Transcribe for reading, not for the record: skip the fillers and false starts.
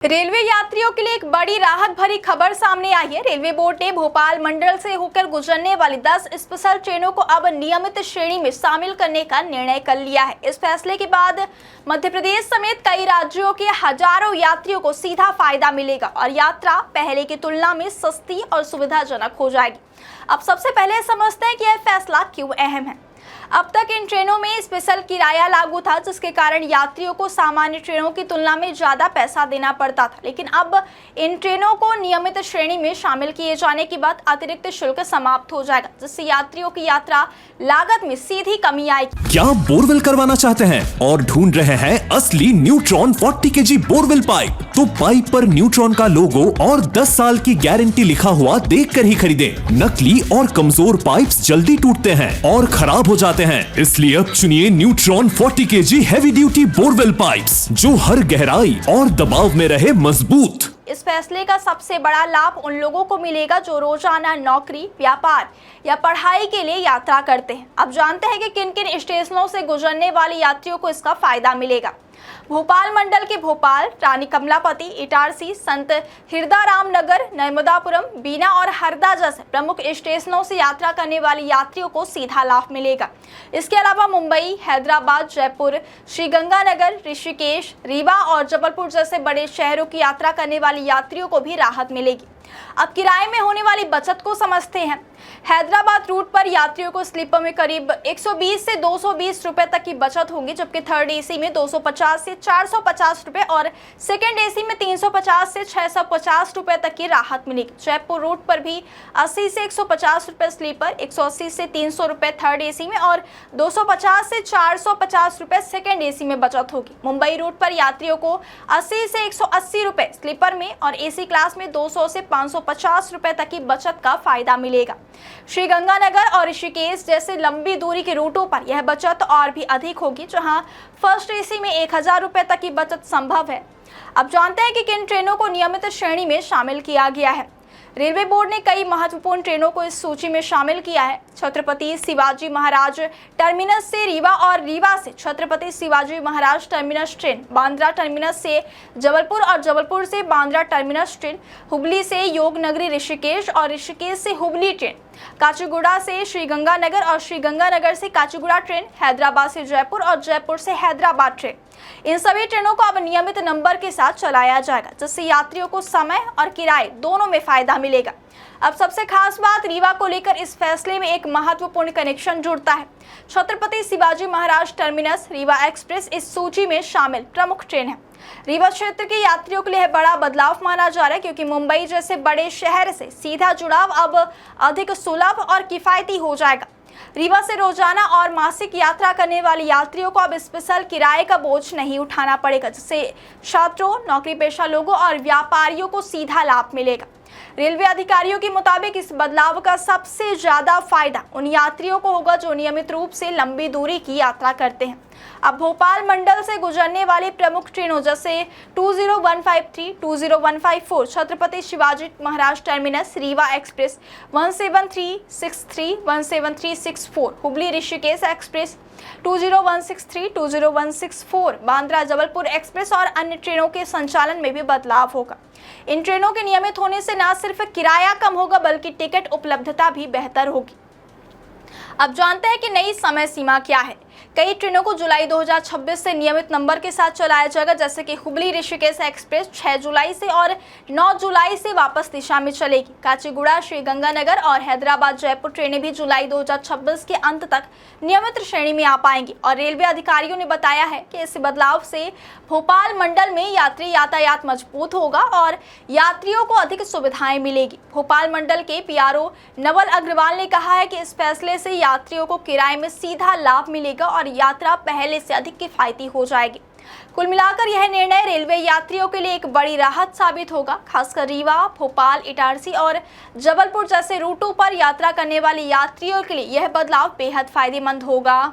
Railway यात्रियों के लिए एक बड़ी राहत भरी खबर सामने आई है। रेलवे बोर्ड ने भोपाल मंडल से होकर गुजरने वाली 10 स्पेशल ट्रेनों को अब नियमित श्रेणी में शामिल करने का निर्णय कर लिया है। इस फैसले के बाद मध्य प्रदेश समेत कई राज्यों के हजारों यात्रियों को सीधा फायदा मिलेगा और यात्रा पहले की तुलना में सस्ती और सुविधाजनक हो जाएगी। अब सबसे पहले समझते हैं कि यह फैसला क्यों अहम है। अब तक इन ट्रेनों में स्पेशल किराया लागू था, जिसके कारण यात्रियों को सामान्य ट्रेनों की तुलना में ज्यादा पैसा देना पड़ता था। लेकिन अब इन ट्रेनों को नियमित श्रेणी में शामिल किए जाने के बाद अतिरिक्त शुल्क समाप्त हो जाएगा, जिससे यात्रियों की यात्रा लागत में सीधी कमी आएगी। क्या बोरवेल करवाना चाहते हैं और ढूंढ रहे हैं असली न्यूट्रॉन 40 kg बोरवेल पाइप? तो पाइप पर न्यूट्रॉन का लोगो और 10 साल की गारंटी लिखा हुआ देखकर ही खरीदें। नकली और कमजोर पाइप्स जल्दी टूटते हैं और खराब हो जाते हैं, इसलिए अब चुनिए neutron 40 kg heavy duty borewell pipes, जो हर गहराई और दबाव में रहे मजबूत। इस फैसले का सबसे बड़ा लाभ उन लोगों को मिलेगा जो रोजाना नौकरी, व्यापार या पढ़ाई के लिए यात्रा करते हैं। अब जानते हैं कि किन किन स्टेशनों से गुजरने वाले यात्रियों को इसका फायदा मिलेगा। भोपाल मंडल के भोपाल, रानी कमलापति, इटारसी, संत हिरदाराम नगर, नर्मदापुरम, बीना और हरदा जैसे प्रमुख स्टेशनों से यात्रा करने वाले यात्रियों को सीधा लाभ मिलेगा। इसके अलावा मुंबई, हैदराबाद, जयपुर, श्रीगंगानगर, ऋषिकेश, रीवा और जबलपुर जैसे बड़े शहरों की यात्रा करने वाले यात्रियों को भी राहत मिलेगी। अब किराए में होने वाली बचत को समझते हैं। हैदराबाद रूट पर यात्रियों को स्लीपर में करीब 120 से 220 रुपए तक की बचत होगी, जबकि थर्ड एसी में 250 से 450 रुपए और सेकंड एसी में 350 से 650 रुपए तक की राहत मिलेगी। जयपुर रूट पर भी 80 से 150 रुपए स्लीपर, 180 से 300 रुपए थर्ड एसी में और 250 से 450 रुपए सेकंड एसी में बचत होगी। मुंबई रूट पर यात्रियों को 80 से 180 रुपए स्लीपर में और एसी क्लास में 200 से 550 रुपए तक की बचत का फायदा मिलेगा। श्रीगंगानगर और ऋषिकेश जैसे लंबी दूरी के रूटों पर यह बचत और भी अधिक होगी, जहां फर्स्ट एसी में 1000 रुपए तक की बचत संभव है। अब जानते हैं कि किन ट्रेनों को नियमित श्रेणी में शामिल किया गया है। रेलवे बोर्ड ने कई महत्वपूर्ण ट्रेनों को इस सूची में शामिल किया है। छत्रपति शिवाजी महाराज टर्मिनस से रीवा और रीवा से Chhatrapati Shivaji Maharaj terminus train, Bandra terminus से जबलपुर और जबलपुर से बांद्रा टर्मिनस ट्रेन, हुबली से योगनगरी ऋषिकेश और ऋषिकेश से हुबली ट्रेन, काचीगुड़ा से श्रीगंगानगर और श्रीगंगानगर से काचीगुड़ा ट्रेन, हैदराबाद से जयपुर और जयपुर से हैदराबाद ट्रेन। इन सभी ट्रेनों को अब नियमित नंबर के साथ चलाया जाएगा, जिससे यात्रियों को समय और किराए दोनों में फायदा मिलेगा। अब सबसे खास बात रीवा को लेकर इस फैसले में एक महत्वपूर्ण कनेक्शन जुड़ता है। छत्रपति शिवाजी महाराज टर्मिनस रीवा एक्सप्रेस इस सूची में शामिल प्रमुख ट्रेन है। रीवा क्षेत्र के यात्रियों के लिए बड़ा बदलाव माना जा रहा है, क्योंकि मुंबई जैसे बड़े शहर से सीधा जुड़ाव अब अधिक सुलभ और किफायती हो जाएगा। रीवा से रोजाना और मासिक यात्रा करने वाले यात्रियों को अब स्पेशल किराए का बोझ नहीं उठाना पड़ेगा, जिससे छात्रों, नौकरी पेशा लोगों और व्यापारियों को सीधा लाभ मिलेगा। रेलवे अधिकारियों के मुताबिक इस बदलाव का सबसे ज्यादा फायदा उन यात्रियों को होगा जो नियमित रूप से लंबी दूरी की यात्रा करते हैं। अब भोपाल मंडल से गुजरने वाली प्रमुख ट्रेनों जैसे 20153, 20154, Chhatrapati Shivaji Maharaj terminus, Rewa express, 17363, 17364, Hubli Rishikesh express, 20163, 20164, Bandra Jabalpur express और अन्य ट्रेनों के संचालन में भी बदलाव होगा। इन ट्रेनों के नियमित होने से न सिर्फ किराया कम होगा, बल्कि टिकट उपलब्धता भी बेहतर होगी। अब जानते हैं कि नई समय सीमा क्या है। कई ट्रेनों को जुलाई 2026 से नियमित नंबर के साथ चलाया जाएगा, जैसे कि हुबली ऋषिकेश एक्सप्रेस 6 जुलाई से और 9 जुलाई से वापस दिशा में चलेगी। काचीगुड़ा, श्रीगंगानगर और हैदराबाद जयपुर ट्रेनें भी जुलाई 2026 के अंत तक नियमित श्रेणी में आ पाएंगी और रेलवे अधिकारियों ने बताया है कि इस बदलाव से भोपाल मंडल में यात्री यातायात मजबूत होगा और यात्रियों को अधिक सुविधाएं मिलेगी। भोपाल मंडल के पीआरओ नवल अग्रवाल ने कहा है कि इस फैसले से यात्रियों को किराए में सीधा लाभ मिलेगा और यात्रा पहले से अधिक किफायती हो जाएगी। कुल मिलाकर यह निर्णय रेलवे यात्रियों के लिए एक बड़ी राहत साबित होगा, खासकर रीवा, भोपाल, इटारसी और जबलपुर जैसे रूटों पर यात्रा करने वाले यात्रियों के लिए यह बदलाव बेहद फायदेमंद होगा।